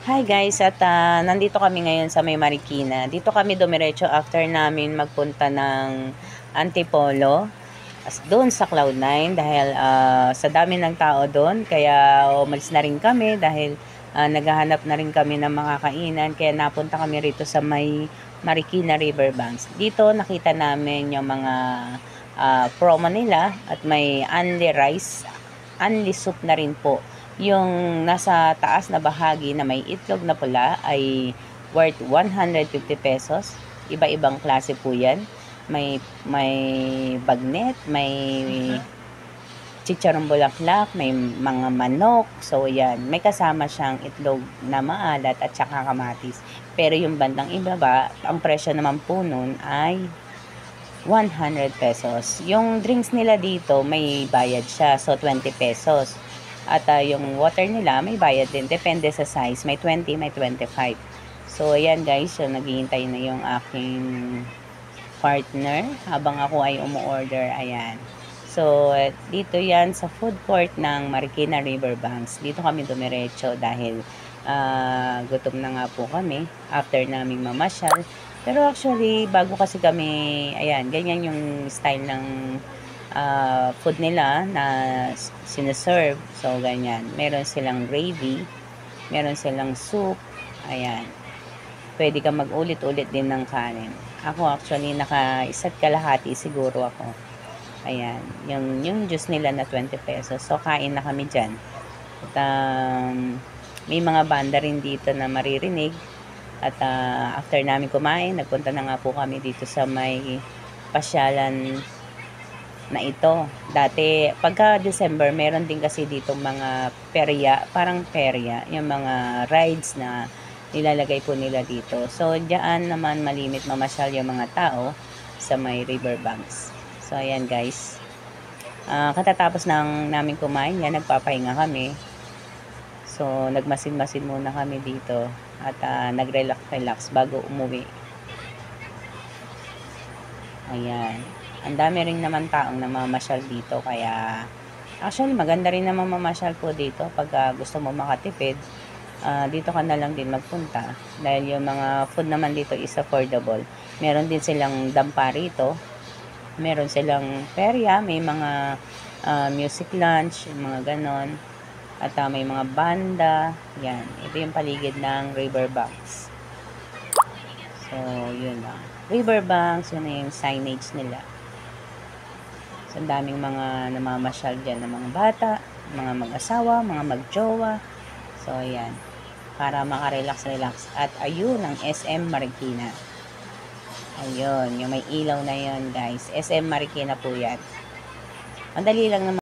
Hi guys, at nandito kami ngayon sa May Marikina. Dito kami dumiretso after namin magpunta ng Antipolo doon sa Cloud9 dahil sa dami ng tao doon. Kaya umalis na rin kami dahil naghahanap na rin kami ng mga kainan. Kaya napunta kami rito sa May Marikina Riverbanks. Dito nakita namin yung mga promo nila at may only rice, only soup na rin po. Yung nasa taas na bahagi na may itlog na pula ay worth 150 pesos. Iba-ibang klase po yan. May bagnet, may chicharong bulaklak, may mga manok. So yan, may kasama siyang itlog na maalat at saka kamatis. Pero yung bandang ibaba, ang presyo naman po nun ay 100 pesos. Yung drinks nila dito, may bayad siya. So 20 pesos. At yung water nila, may bayad din. Depende sa size. May 20, may 25. So, ayan guys. So, naghihintay na yung aking partner. Habang ako ay umu-order. Ayan. So, dito yan sa food court ng Marikina Riverbanks. Dito kami dumiretso dahil gutom na nga po kami after naming mamasyal. Pero actually, bago kasi kami, ayan, ganyan yung style ng food nila na sineserve. So, ganyan. Meron silang gravy. Meron silang soup. Ayan. Pwede ka mag-ulit-ulit din ng kanin. Ako actually, naka-isa't kalahati siguro ako. Ayan. Yung juice nila na 20 pesos. So, kain na kami dyan. At may mga banda rin dito na maririnig. At after namin kumain, nagpunta na nga po kami dito sa may pasyalan na ito. Dati, pagka December, meron din kasi dito mga perya, parang perya, yung mga rides na nilalagay po nila dito. So, diyan naman malimit mamasyal yung mga tao sa may riverbanks. So, ayan guys. Katatapos namin kumain, yan, nagpapahinga kami. So, nagmasid-masid muna kami dito at nag-relax bago umuwi. Ayan. Ang dami rin naman taong namamasyal dito, kaya actually maganda rin naman mamasyal po dito pag gusto mo makatipid. Dito ka na lang din magpunta dahil yung mga food naman dito is affordable. Meron din silang dampa rito, meron silang perya, may mga music lunch, mga ganon, at may mga banda. Yan, ito yung paligid ng riverbanks. So yun lang, riverbanks, yun na yung signage nila. So, ang daming mga namamasyal dyan ng mga bata, mga mag-asawa, mga mag-jowa. So, ayan. Para makarelax-relax. At ayun, ang SM Marikina. Ayun, yung may ilaw na yun, guys. SM Marikina po yan. Madali lang naman.